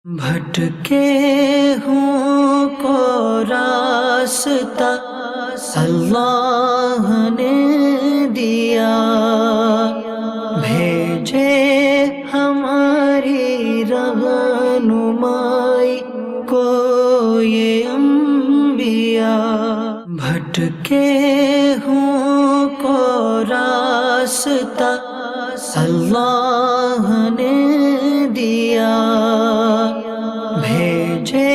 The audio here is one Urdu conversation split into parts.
بھٹکے ہوں کو راستہ اللہ نے دیا، بھیجے ہماری رہنمائی کو یہ انبیاء۔ بھٹکے ہوں کو راستہ اللہ نے دیا، بھیجے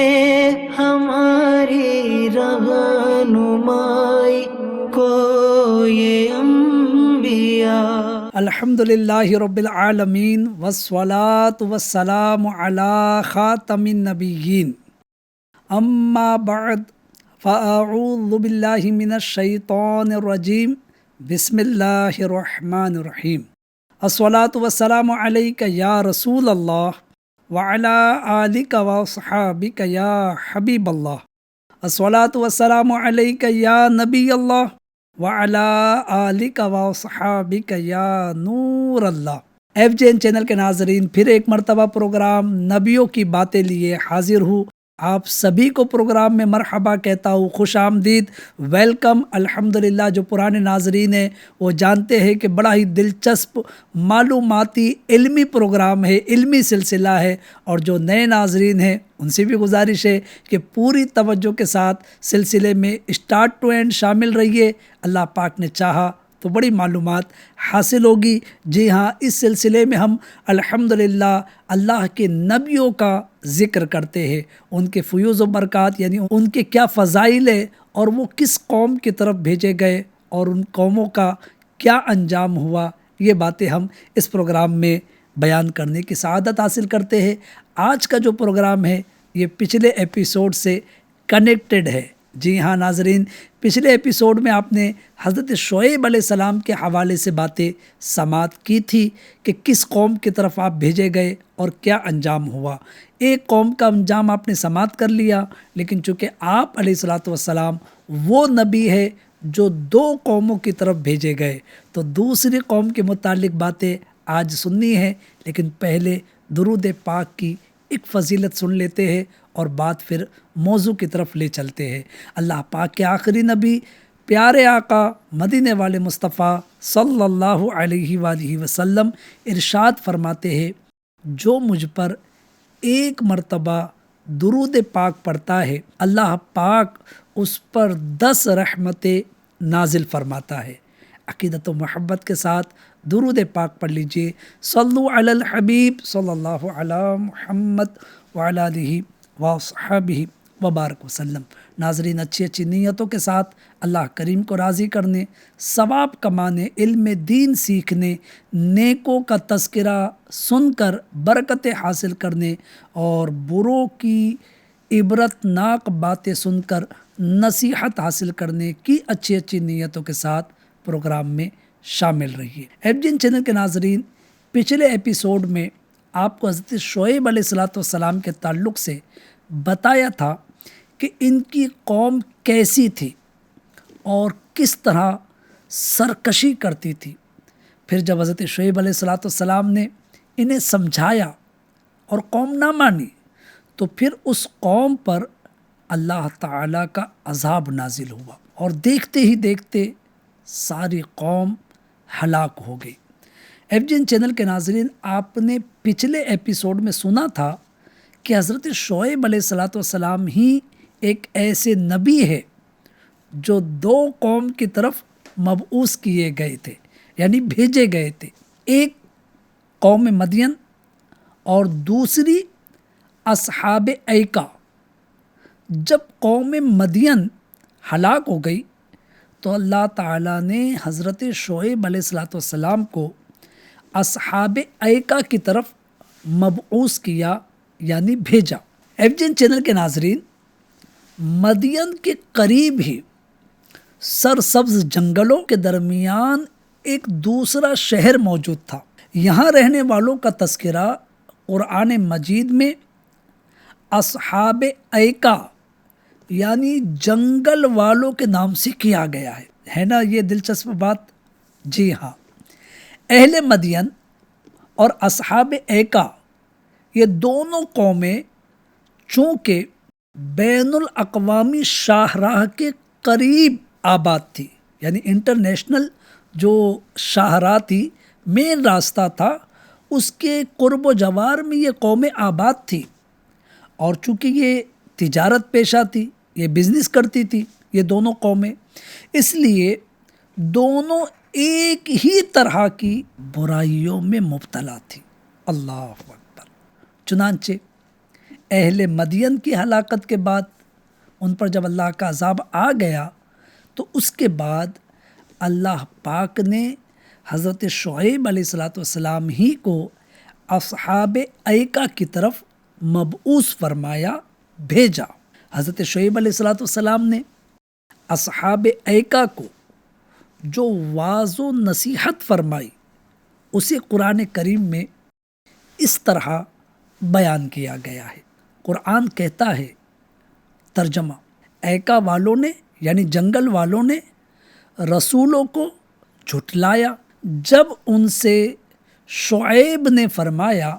ہماری رہنمائی کو یہ انبیاء۔ الحمدللہ رب العالمین والصلاة والسلام علی خاتم النبیین، اما بعد فاعوذ باللہ من الشیطان الرجیم، بسم اللہ الرحمن الرحیم۔ الصلاة والسلام علیک یا رسول اللہ وعلی آلک وصحابک یا حبیب اللہ۔ الصلاة والسلام علیک یا نبی اللہ وعلی آلک وصحابک یا نور اللہ۔ ایف جے این چینل کے ناظرین، پھر ایک مرتبہ پروگرام نبیوں کی باتیں لیے حاضر ہوں۔ آپ سبھی کو پروگرام میں مرحبا کہتا ہوں، خوش آمدید، ویلکم۔ الحمدللہ جو پرانے ناظرین ہیں وہ جانتے ہیں کہ بڑا ہی دلچسپ معلوماتی علمی پروگرام ہے، علمی سلسلہ ہے، اور جو نئے ناظرین ہیں ان سے بھی گزارش ہے کہ پوری توجہ کے ساتھ سلسلے میں اسٹارٹ ٹو اینڈ شامل رہیے۔ اللہ پاک نے چاہا تو بڑی معلومات حاصل ہوگی۔ جی ہاں، اس سلسلے میں ہم الحمدللہ اللہ کے نبیوں کا ذکر کرتے ہیں، ان کے فیوز و برکات، یعنی ان کے کیا فضائل ہے اور وہ کس قوم کی طرف بھیجے گئے اور ان قوموں کا کیا انجام ہوا، یہ باتیں ہم اس پروگرام میں بیان کرنے کی سعادت حاصل کرتے ہیں۔ آج کا جو پروگرام ہے یہ پچھلے ایپیسوڈ سے کنیکٹڈ ہے۔ جی ہاں ناظرین، پچھلے ایپیسوڈ میں آپ نے حضرت شعیب علیہ السلام کے حوالے سے باتیں سماعت کی تھی کہ کس قوم کی طرف آپ بھیجے گئے اور کیا انجام ہوا۔ ایک قوم کا انجام آپ نے سماعت کر لیا، لیکن چونکہ آپ علیہ السلام وہ نبی ہے جو دو قوموں کی طرف بھیجے گئے، تو دوسری قوم کے متعلق باتیں آج سننی ہے، لیکن پہلے درود پاک کی ایک فضیلت سن لیتے ہیں اور بات پھر موضوع کی طرف لے چلتے ہیں۔ اللہ پاک کے آخری نبی پیارے آقا مدینے والے مصطفیٰ صلی اللہ علیہ وآلہ وسلم ارشاد فرماتے ہیں، جو مجھ پر ایک مرتبہ درود پاک پڑھتا ہے اللہ پاک اس پر 10 رحمتیں نازل فرماتا ہے۔ عقیدت و محبت کے ساتھ درود پاک پڑھ لیجئے۔ صلو علی الحبیب صلی اللہ علی محمد وعلی آلہ وصحبہ وبارک وسلم۔ ناظرین، اچھی اچھی نیتوں کے ساتھ اللہ کریم کو راضی کرنے، ثواب کمانے، علم دین سیکھنے، نیکوں کا تذکرہ سن کر برکتیں حاصل کرنے اور بروں کی عبرت ناک باتیں سن کر نصیحت حاصل کرنے کی اچھی اچھی نیتوں کے ساتھ پروگرام میں شامل رہیے۔ ایف جے این چینل کے ناظرین، پچھلے ایپیسوڈ میں آپ کو حضرت شعیب علیہ السلام کے تعلق سے بتایا تھا کہ ان کی قوم کیسی تھی اور کس طرح سرکشی کرتی تھی۔ پھر جب حضرت شعیب علیہ السلام نے انہیں سمجھایا اور قوم نہ مانی، تو پھر اس قوم پر اللہ تعالیٰ کا عذاب نازل ہوا اور دیکھتے ہی دیکھتے ساری قوم ہلاک ہو گئی۔ ایف جے این چینل کے ناظرین، آپ نے پچھلے ایپیسوڈ میں سنا تھا کہ حضرت شعیب علیہ السلام ہی ایک ایسے نبی ہے جو دو قوم کی طرف مبعوث کیے گئے تھے، یعنی بھیجے گئے تھے۔ ایک قوم مدین اور دوسری اصحاب ایکا۔ جب قوم مدین ہلاک ہو گئی تو اللہ تعالیٰ نے حضرت شعیب علیہ السلام کو اصحاب ایکا کی طرف مبعوث کیا، یعنی بھیجا۔ ایف جے این چینل کے ناظرین، مدین کے قریب ہی سرسبز جنگلوں کے درمیان ایک دوسرا شہر موجود تھا۔ یہاں رہنے والوں کا تذکرہ قرآن مجید میں اصحاب ایکا یعنی جنگل والوں کے نام سے کیا گیا ہے نا یہ دلچسپ بات؟ جی ہاں، اہل مدین اور اصحاب ایکا یہ دونوں قومیں چونکہ بین الاقوامی شاہراہ کے قریب آباد تھی، یعنی انٹرنیشنل جو شاہراہ تھی، مین راستہ تھا، اس کے قرب و جوار میں یہ قوم آباد تھی، اور چونکہ یہ تجارت پیشہ تھی، یہ بزنس کرتی تھی یہ دونوں قومیں، اس لیے دونوں ایک ہی طرح کی برائیوں میں مبتلا تھی۔ اللہ اکبر۔ چنانچہ اہل مدین کی ہلاکت کے بعد ان پر جب اللہ کا عذاب آ گیا تو اس کے بعد اللہ پاک نے حضرت شعیب علیہ السلام ہی کو اصحاب ایکا کی طرف مبعوث فرمایا، بھیجا۔ حضرت شعیب علیہ السلام نے اصحاب ایکا کو جو واعظ و نصیحت فرمائی اسے قرآن کریم میں اس طرح بیان کیا گیا ہے۔ قرآن کہتا ہے، ترجمہ، ایکا والوں نے یعنی جنگل والوں نے رسولوں کو جھٹلایا جب ان سے شعیب نے فرمایا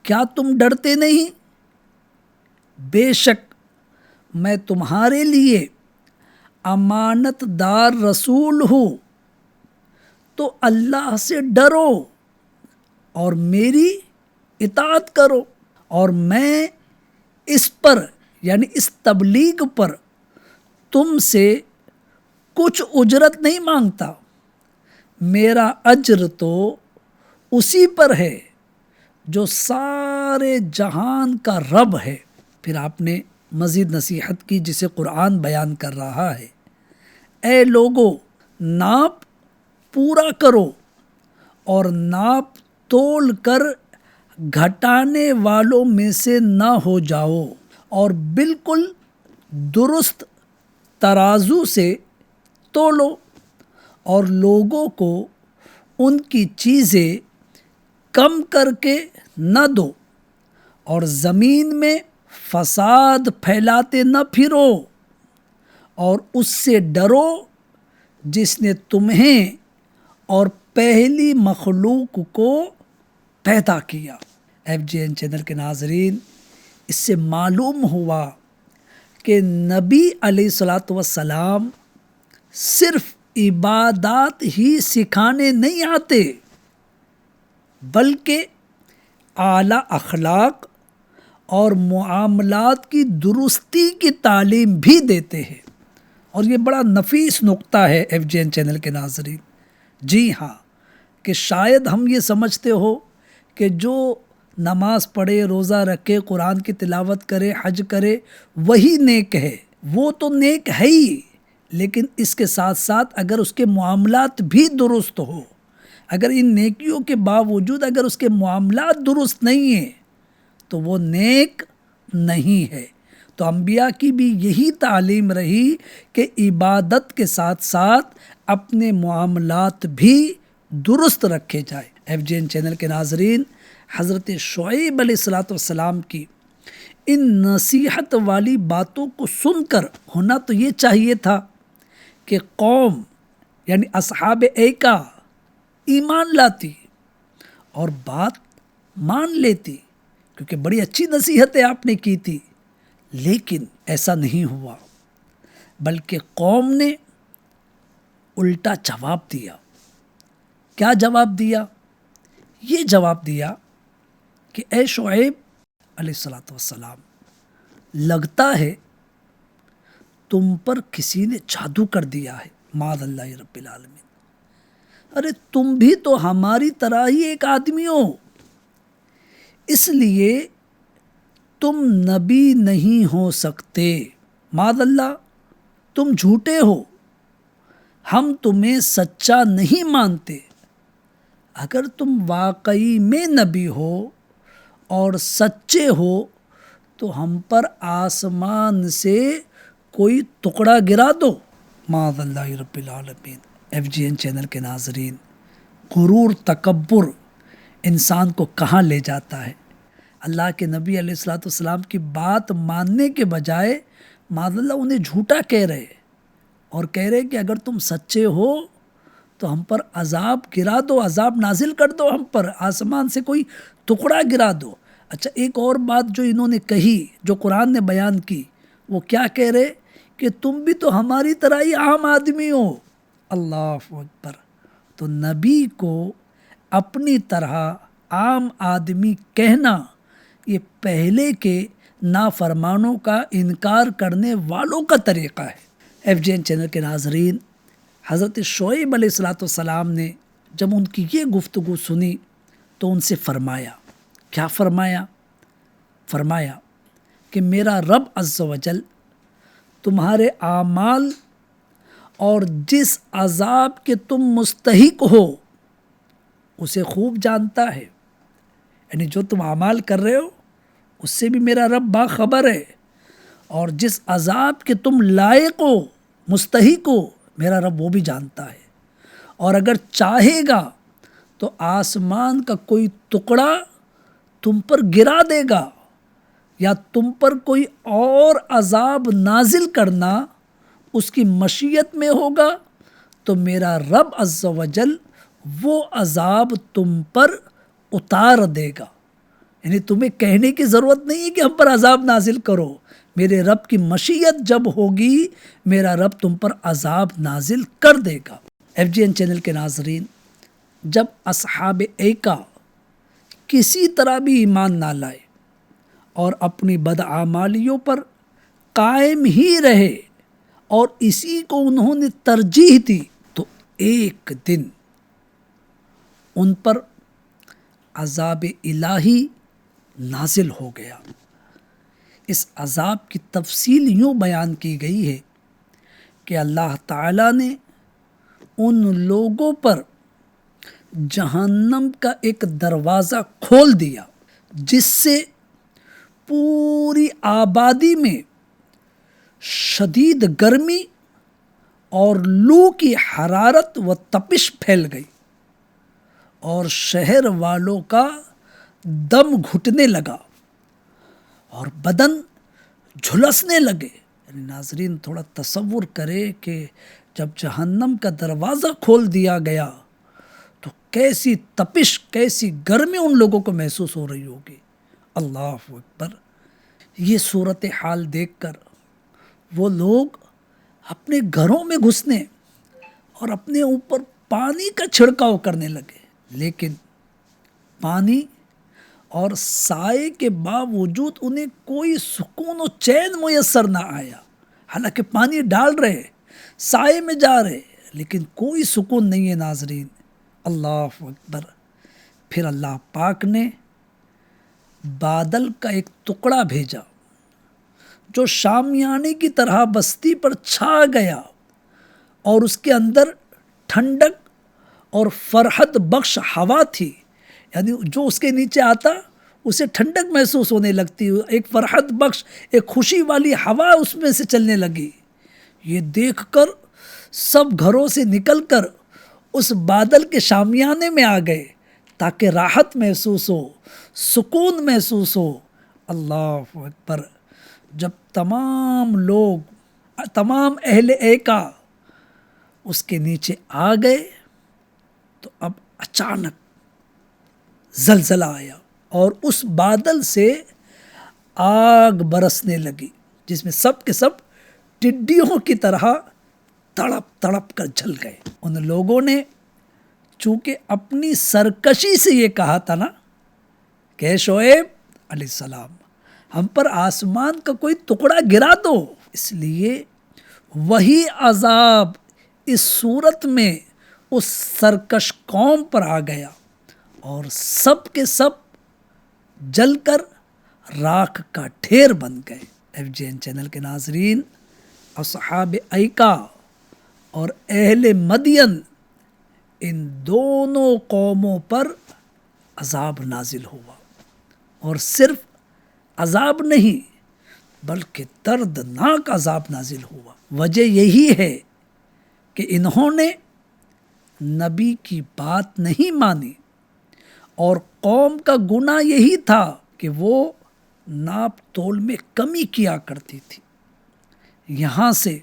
کیا تم ڈرتے نہیں؟ بے شک میں تمہارے لیے امانت دار رسول ہوں، تو اللہ سے ڈرو اور میری اطاعت کرو، اور میں اس پر یعنی اس تبلیغ پر تم سے کچھ اجرت نہیں مانگتا، میرا اجر تو اسی پر ہے جو سارے جہان کا رب ہے۔ پھر آپ نے مزید نصیحت کی جسے قرآن بیان کر رہا ہے، اے لوگو ناپ پورا کرو اور ناپ تول کر گھٹانے والوں میں سے نہ ہو جاؤ، اور بالکل درست ترازو سے تولو، اور لوگوں کو ان کی چیزیں کم کر کے نہ دو، اور زمین میں فساد پھیلاتے نہ پھرو، اور اس سے ڈرو جس نے تمہیں اور پہلی مخلوق کو پیدا کیا۔ FGN چینل کے ناظرین، اس سے معلوم ہوا کہ نبی علیہ السلام صرف عبادات ہی سکھانے نہیں آتے بلکہ اعلیٰ اخلاق اور معاملات کی درستی کی تعلیم بھی دیتے ہیں، اور یہ بڑا نفیس نقطہ ہے FGN چینل کے ناظرین۔ جی ہاں، کہ شاید ہم یہ سمجھتے ہو کہ جو نماز پڑھے، روزہ رکھے، قرآن کی تلاوت کرے، حج کرے وہی نیک ہے، وہ تو نیک ہے ہی، لیکن اس کے ساتھ ساتھ اگر اس کے معاملات بھی درست ہو، اگر ان نیکیوں کے باوجود اگر اس کے معاملات درست نہیں ہیں تو وہ نیک نہیں ہے۔ تو انبیاء کی بھی یہی تعلیم رہی کہ عبادت کے ساتھ ساتھ اپنے معاملات بھی درست رکھے جائے۔ FGN چینل کے ناظرین، حضرت شعیب علیہ السلام کی ان نصیحت والی باتوں کو سن کر ہونا تو یہ چاہیے تھا کہ قوم یعنی اصحاب ایکا ایمان لاتی اور بات مان لیتی، کیونکہ بڑی اچھی نصیحتیں آپ نے کی تھی، لیکن ایسا نہیں ہوا، بلکہ قوم نے الٹا جواب دیا۔ کیا جواب دیا؟ یہ جواب دیا کہ اے شعیب علیہ السلام، لگتا ہے تم پر کسی نے جادو کر دیا ہے، معاذ اللہ رب العالمین۔ ارے تم بھی تو ہماری طرح ہی ایک آدمی ہو، اس لیے تم نبی نہیں ہو سکتے، معاذ اللہ تم جھوٹے ہو، ہم تمہیں سچا نہیں مانتے۔ اگر تم واقعی میں نبی ہو اور سچے ہو تو ہم پر آسمان سے کوئی ٹکڑا گرا دو، معاذ اللہ رب العالمین۔ FGN چینل کے ناظرین، غرور، تکبر انسان کو کہاں لے جاتا ہے۔ اللہ کے نبی علیہ السلام کی بات ماننے کے بجائے معاذ اللہ انہیں جھوٹا کہہ رہے، اور کہہ رہے کہ اگر تم سچے ہو تو ہم پر عذاب گرا دو، عذاب نازل کر دو، ہم پر آسمان سے کوئی ٹکڑا گرا دو۔ اچھا ایک اور بات جو انہوں نے کہی، جو قرآن نے بیان کی، وہ کیا کہہ رہے کہ تم بھی تو ہماری طرح ہی عام آدمی ہو۔ اللہ اکبر۔ تو نبی کو اپنی طرح عام آدمی کہنا یہ پہلے کے نافرمانوں کا انکار کرنے والوں کا طریقہ ہے۔ ایف جی این چینل کے ناظرین، حضرت شعیب علیہ السلام نے جب ان کی یہ گفتگو سنی تو ان سے فرمایا، کیا فرمایا؟ فرمایا کہ میرا رب عز و جل تمہارے اعمال اور جس عذاب کے تم مستحق ہو اسے خوب جانتا ہے، یعنی جو تم اعمال کر رہے ہو اس سے بھی میرا رب باخبر ہے، اور جس عذاب کے تم لائق ہو، مستحق ہو، میرا رب وہ بھی جانتا ہے، اور اگر چاہے گا تو آسمان کا کوئی ٹکڑا تم پر گرا دے گا، یا تم پر کوئی اور عذاب نازل کرنا اس کی مشیت میں ہوگا تو میرا رب عز و جل وہ عذاب تم پر اتار دے گا۔ یعنی تمہیں کہنے کی ضرورت نہیں ہے کہ ہم پر عذاب نازل کرو، میرے رب کی مشیت جب ہوگی میرا رب تم پر عذاب نازل کر دے گا۔ ایف جی این چینل کے ناظرین، جب اصحاب ایکا کسی طرح بھی ایمان نہ لائے اور اپنی بدعمالیوں پر قائم ہی رہے اور اسی کو انہوں نے ترجیح دی، تو ایک دن ان پر عذاب الہی نازل ہو گیا۔ اس عذاب کی تفصیل یوں بیان کی گئی ہے کہ اللہ تعالیٰ نے ان لوگوں پر جہنم کا ایک دروازہ کھول دیا جس سے پوری آبادی میں شدید گرمی اور لو کی حرارت و تپش پھیل گئی، اور شہر والوں کا دم گھٹنے لگا اور بدن جھلسنے لگے۔ یعنی ناظرین تھوڑا تصور کرے کہ جب جہنم کا دروازہ کھول دیا گیا تو کیسی تپش، کیسی گرمی ان لوگوں کو محسوس ہو رہی ہوگی۔ اللہ اکبر۔ یہ صورتحال دیکھ کر وہ لوگ اپنے گھروں میں گھسنے اور اپنے اوپر پانی کا چھڑکاؤ کرنے لگے، لیکن پانی اور سائے کے باوجود انہیں کوئی سکون و چین میسر نہ آیا۔ حالانکہ پانی ڈال رہے، سائے میں جا رہے، لیکن کوئی سکون نہیں ہے ناظرین۔ اللہ اکبر۔ پھر اللہ پاک نے بادل کا ایک ٹکڑا بھیجا جو شامیانے کی طرح بستی پر چھا گیا، اور اس کے اندر ٹھنڈک اور فرحت بخش ہوا تھی، یعنی جو اس کے نیچے آتا اسے ٹھنڈک محسوس ہونے لگتی، ایک فرحت بخش، ایک خوشی والی ہوا اس میں سے چلنے لگی۔ یہ دیکھ کر سب گھروں سے نکل کر اس بادل کے شامیانے میں آ گئے تاکہ راحت محسوس ہو، سکون محسوس ہو۔ اللہ اکبر۔ جب تمام لوگ، تمام اہل ایکا اس کے نیچے آ گئے تو اب اچانک زلزلہ آیا اور اس بادل سے آگ برسنے لگی جس میں سب کے سب ٹڈیوں کی طرح تڑپ تڑپ کر جل گئے۔ ان لوگوں نے چونکہ اپنی سرکشی سے یہ کہا تھا نا کہ شعیب علیہ السلام ہم پر آسمان کا کوئی ٹکڑا گرا دو، اس لیے وہی عذاب اس صورت میں اس سرکش قوم پر آ گیا اور سب کے سب جل کر راکھ کا ڈھیر بن گئے۔ ایف جی این چینل کے ناظرین، اصحاب ایکا اور اہل مدین، ان دونوں قوموں پر عذاب نازل ہوا، اور صرف عذاب نہیں بلکہ دردناک عذاب نازل ہوا۔ وجہ یہی ہے کہ انہوں نے نبی کی بات نہیں مانی، اور قوم کا گناہ یہی تھا کہ وہ ناپ تول میں کمی کیا کرتی تھی۔ یہاں سے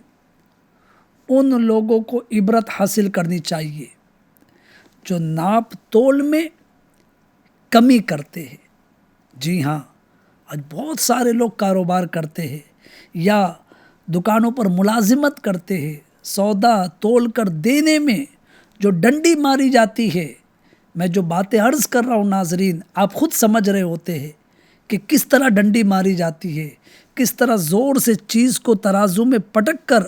ان لوگوں کو عبرت حاصل کرنی چاہیے جو ناپ تول میں کمی کرتے ہیں، جی ہاں، آج بہت سارے لوگ کاروبار کرتے ہیں یا دکانوں پر ملازمت کرتے ہیں، سودا تول کر دینے میں جو ڈنڈی ماری جاتی ہے، میں جو باتیں عرض کر رہا ہوں ناظرین، آپ خود سمجھ رہے ہوتے ہیں کہ کس طرح ڈنڈی ماری جاتی ہے، کس طرح زور سے چیز کو ترازو میں پٹک کر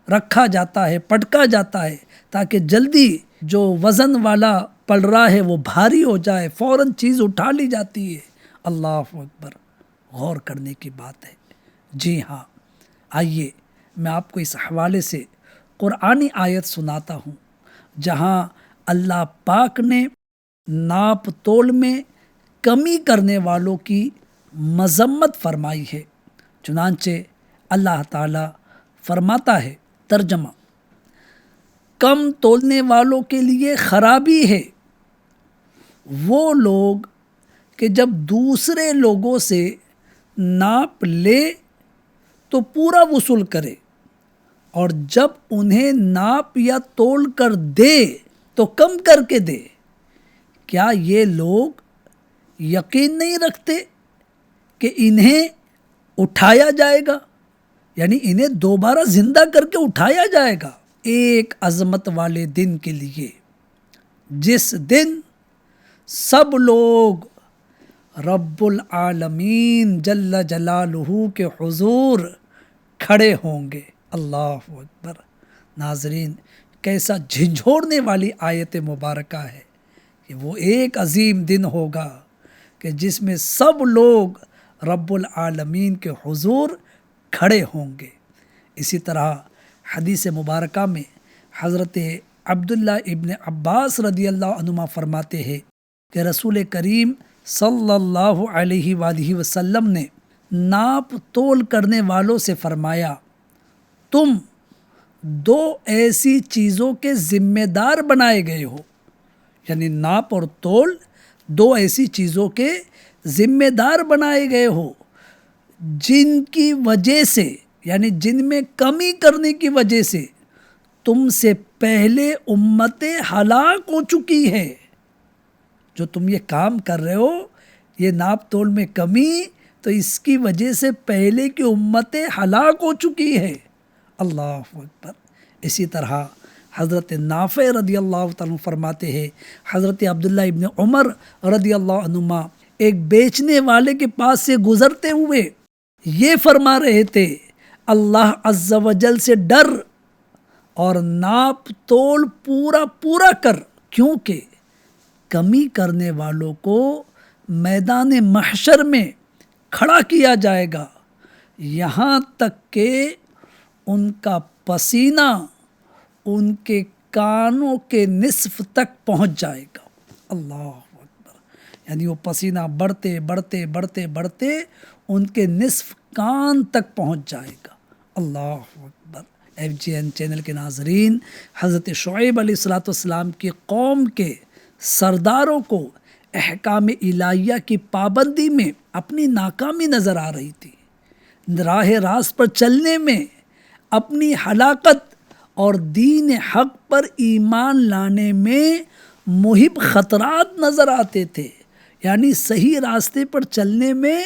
رکھا جاتا ہے، پٹکا جاتا ہے تاکہ جلدی جو وزن والا پڑ رہا ہے وہ بھاری ہو جائے، فوراً چیز اٹھا لی جاتی ہے۔ اللہ اکبر، غور کرنے کی بات ہے۔ جی ہاں، آئیے میں آپ کو اس حوالے سے قرآنی آیت سناتا ہوں جہاں اللہ پاک نے ناپ تول میں کمی کرنے والوں کی مذمت فرمائی ہے۔ چنانچہ اللہ تعالیٰ فرماتا ہے، ترجمہ: کم تولنے والوں کے لیے خرابی ہے وہ لوگ کہ جب دوسرے لوگوں سے ناپ لے تو پورا وصول کرے، اور جب انہیں ناپ یا تول کر دے تو کم کر کے دے۔ کیا یہ لوگ یقین نہیں رکھتے کہ انہیں اٹھایا جائے گا، یعنی انہیں دوبارہ زندہ کر کے اٹھایا جائے گا ایک عظمت والے دن کے لیے، جس دن سب لوگ رب العالمین جل جلالہ کے حضور کھڑے ہوں گے۔ اللہ اکبر۔ ناظرین، کیسا جھنجھوڑنے والی آیت مبارکہ ہے کہ وہ ایک عظیم دن ہوگا کہ جس میں سب لوگ رب العالمین کے حضور کھڑے ہوں گے۔ اسی طرح حدیث مبارکہ میں حضرت عبداللہ ابن عباس رضی اللہ عنہما فرماتے ہیں کہ رسول کریم صلی اللہ علیہ وآلہ وسلم نے ناپ تول کرنے والوں سے فرمایا، تم دو ایسی چیزوں کے ذمہ دار بنائے گئے ہو، یعنی ناپ اور تول دو ایسی چیزوں کے ذمہ دار بنائے گئے ہو جن کی وجہ سے، یعنی جن میں کمی کرنے کی وجہ سے تم سے پہلے امتیں ہلاک ہو چکی ہے۔ جو تم یہ کام کر رہے ہو، یہ ناپ تول میں کمی، تو اس کی وجہ سے پہلے کی امتیں ہلاک ہو چکی ہے۔ اللہ اکبر۔ اسی طرح حضرت نافع رضی اللہ تعالیٰ فرماتے ہیں، حضرت عبداللہ ابن عمر رضی اللہ عنہما ایک بیچنے والے کے پاس سے گزرتے ہوئے یہ فرما رہے تھے، اللہ عز و جل سے ڈر اور ناپ تول پورا کر، کیونکہ کمی کرنے والوں کو میدان محشر میں کھڑا کیا جائے گا، یہاں تک کہ ان کا پسینہ ان کے کانوں کے نصف تک پہنچ جائے گا۔ اللہ اکبر۔ یعنی وہ پسینہ بڑھتے بڑھتے بڑھتے بڑھتے ان کے نصف کان تک پہنچ جائے گا۔ اللہ اکبر۔ FGN چینل کے ناظرین، حضرت شعیب علیہ السلام کی قوم کے سرداروں کو احکام الہیہ کی پابندی میں اپنی ناکامی نظر آ رہی تھی، راہ راست پر چلنے میں اپنی ہلاکت اور دین حق پر ایمان لانے میں محب خطرات نظر آتے تھے، یعنی صحیح راستے پر چلنے میں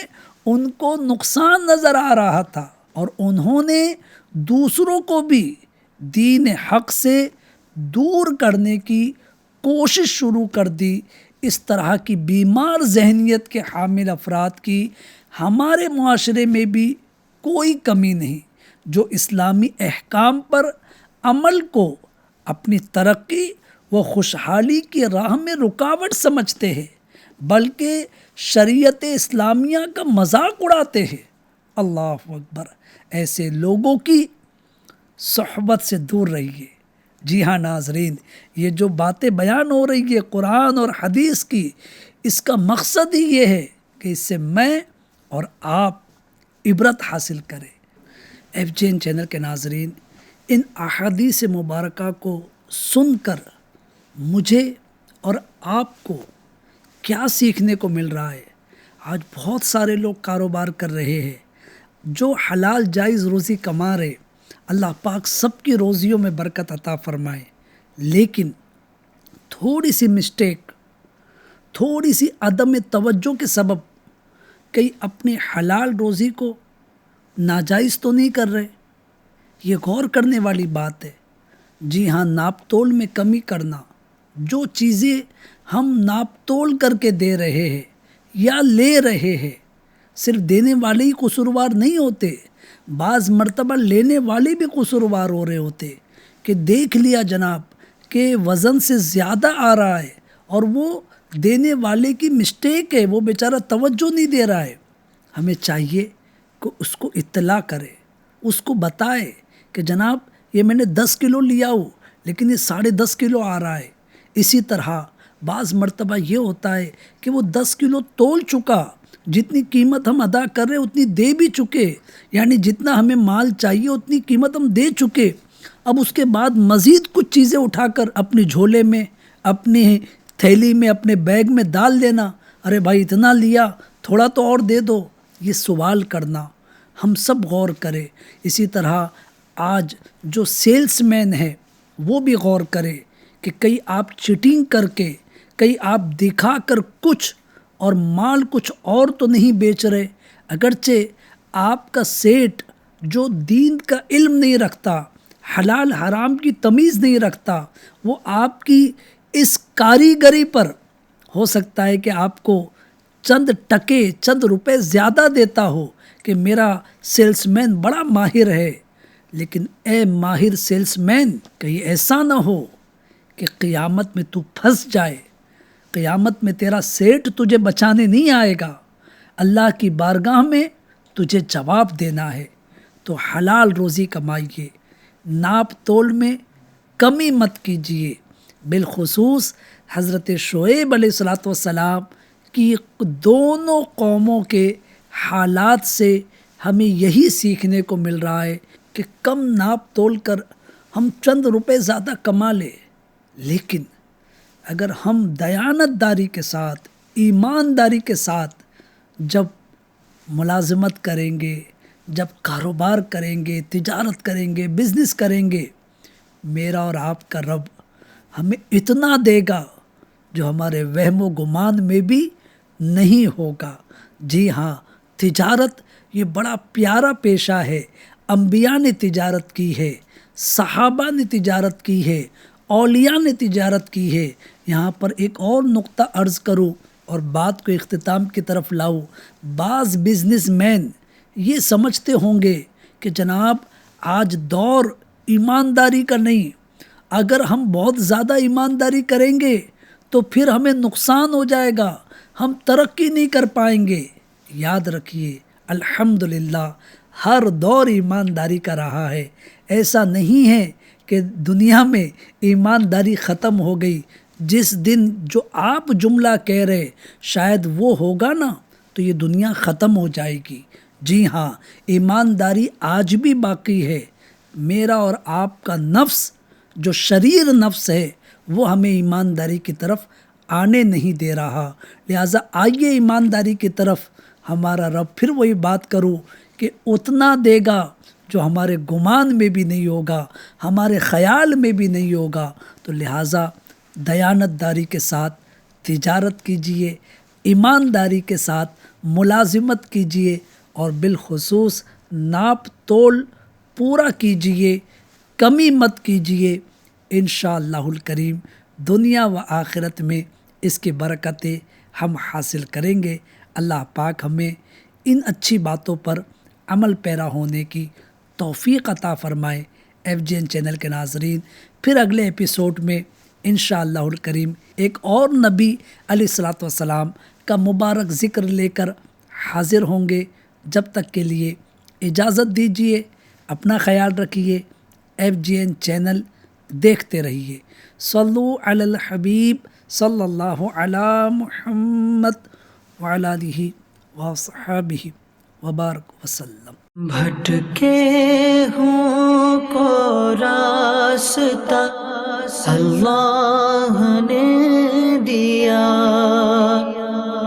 ان کو نقصان نظر آ رہا تھا، اور انہوں نے دوسروں کو بھی دین حق سے دور کرنے کی کوشش شروع کر دی۔ اس طرح کی بیمار ذہنیت کے حامل افراد کی ہمارے معاشرے میں بھی کوئی کمی نہیں، جو اسلامی احکام پر عمل کو اپنی ترقی و خوشحالی کی راہ میں رکاوٹ سمجھتے ہیں، بلکہ شریعت اسلامیہ کا مذاق اڑاتے ہیں۔ اللہ اکبر۔ ایسے لوگوں کی صحبت سے دور رہیے۔ جی ہاں ناظرین، یہ جو باتیں بیان ہو رہی ہے قرآن اور حدیث کی، اس کا مقصد ہی یہ ہے کہ اس سے میں اور آپ عبرت حاصل کریں۔ FGN چینل کے ناظرین، ان احادیث مبارکہ کو سن کر مجھے اور آپ کو کیا سیکھنے کو مل رہا ہے؟ آج بہت سارے لوگ کاروبار کر رہے ہیں، جو حلال جائز روزی کما رہے، اللہ پاک سب کی روزیوں میں برکت عطا فرمائے، لیکن تھوڑی سی مسٹیک، تھوڑی سی عدم توجہ کے سبب کہیں اپنی حلال روزی کو ناجائز تو نہیں کر رہے؟ یہ غور کرنے والی بات ہے۔ جی ہاں، ناپ تول میں کمی کرنا، جو چیزیں ہم ناپ تول کر کے دے رہے ہیں یا لے رہے ہیں، صرف دینے والے ہی قصوروار نہیں ہوتے، بعض مرتبہ لینے والے بھی قصوروار ہو رہے ہوتے کہ دیکھ لیا جناب کہ وزن سے زیادہ آ رہا ہے اور وہ دینے والے کی مسٹیک ہے، وہ بیچارہ توجہ نہیں دے رہا ہے۔ ہمیں چاہیے کہ اس کو اطلاع کرے، اس کو بتائے کہ جناب یہ میں نے 10 کلو لیا ہو لیکن یہ 10.5 کلو آ رہا ہے۔ اسی طرح بعض مرتبہ یہ ہوتا ہے کہ وہ 10 کلو تول چکا، جتنی قیمت ہم ادا کر رہے اتنی دے بھی چکے، یعنی جتنا ہمیں مال چاہیے اتنی قیمت ہم دے چکے، اب اس کے بعد مزید کچھ چیزیں اٹھا کر اپنے جھولے میں، اپنی تھیلی میں، اپنے بیگ میں ڈال دینا، ارے بھائی اتنا لیا تھوڑا تو اور دے دو۔ یہ سوال کرنا ہم سب غور کرے۔ اسی طرح آج جو سیلس مین ہے وہ بھی غور کرے کہ کئی آپ چیٹنگ کر کے، کئی آپ دکھا کر کچھ اور مال کچھ اور تو نہیں بیچ رہے، اگرچہ آپ کا سیٹ جو دین کا علم نہیں رکھتا، حلال حرام کی تمیز نہیں رکھتا، وہ آپ کی اس کاریگری پر ہو سکتا ہے کہ آپ کو چند ٹکے، چند روپے زیادہ دیتا ہو کہ میرا سیلس مین بڑا ماہر ہے، لیکن اے ماہر سیلس مین کہیں ایسا نہ ہو کہ قیامت میں تو پھنس جائے، قیامت میں تیرا سیٹ تجھے بچانے نہیں آئے گا، اللہ کی بارگاہ میں تجھے جواب دینا ہے۔ تو حلال روزی کمائیے، ناپ تول میں کمی مت کیجیے۔ بالخصوص حضرت شعیب علیہ السلام کی دونوں قوموں کے حالات سے ہمیں یہی سیکھنے کو مل رہا ہے کہ کم ناپ تول کر ہم چند روپے زیادہ کما لیں، لیکن اگر ہم دیانت داری کے ساتھ، ایمانداری کے ساتھ جب ملازمت کریں گے، جب کاروبار کریں گے، تجارت کریں گے، بزنس کریں گے، میرا اور آپ کا رب ہمیں اتنا دے گا جو ہمارے وہم و گمان میں بھی نہیں ہوگا۔ جی ہاں، تجارت یہ بڑا پیارا پیشہ ہے، انبیاء نے تجارت کی ہے، صحابہ نے تجارت کی ہے، اولیاء نے تجارت کی ہے۔ یہاں پر ایک اور نقطہ عرض کروں اور بات کو اختتام کی طرف لاؤں۔ بعض بزنس مین یہ سمجھتے ہوں گے کہ جناب آج دور ایمانداری کا نہیں، اگر ہم بہت زیادہ ایمانداری کریں گے تو پھر ہمیں نقصان ہو جائے گا، ہم ترقی نہیں کر پائیں گے۔ یاد رکھیے الحمدللہ ہر دور ایمانداری کا رہا ہے، ایسا نہیں ہے کہ دنیا میں ایمانداری ختم ہو گئی۔ جس دن جو آپ جملہ کہہ رہے شاید وہ ہوگا نا تو یہ دنیا ختم ہو جائے گی۔ جی ہاں، ایمانداری آج بھی باقی ہے۔ میرا اور آپ کا نفس جو شریر نفس ہے وہ ہمیں ایمانداری کی طرف آنے نہیں دے رہا، لہٰذا آئیے ایمانداری کی طرف۔ ہمارا رب پھر وہی بات کروں کہ اتنا دے گا جو ہمارے گمان میں بھی نہیں ہوگا، ہمارے خیال میں بھی نہیں ہوگا۔ تو لہٰذا دیانت داری کے ساتھ تجارت کیجیے، ایمانداری کے ساتھ ملازمت کیجیے، اور بالخصوص ناپ تول پورا کیجیے، کمی مت کیجیے۔ انشاءاللہ الکریم دنیا و آخرت میں اس کی برکتیں ہم حاصل کریں گے۔ اللہ پاک ہمیں ان اچھی باتوں پر عمل پیرا ہونے کی توفیق عطا فرمائے۔ FGN چینل کے ناظرین، پھر اگلے ایپیسوڈ میں انشاءاللہ الکریم ایک اور نبی علیہ السلام کا مبارک ذکر لے کر حاضر ہوں گے۔ جب تک کے لیے اجازت دیجیے، اپنا خیال رکھیے، FGN چینل دیکھتے رہیے۔ صلو علی الحبیب صلی اللہ علی محمد وعلی آلہ وصحبہ وبارک وسلم۔ بھٹکے ہوں کو راستہ اللہ نے دیا،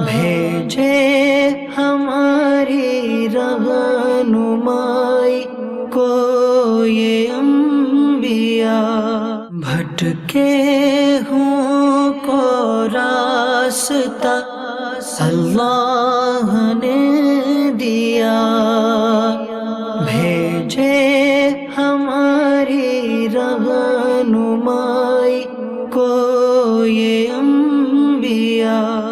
بھیجے ہماری رہنمائی کو یہ انبیاء۔ بھٹکے ہوں کو راستہ اللہ نے دیا بھیجے ہماری رہنمائی کو یہ انبیاء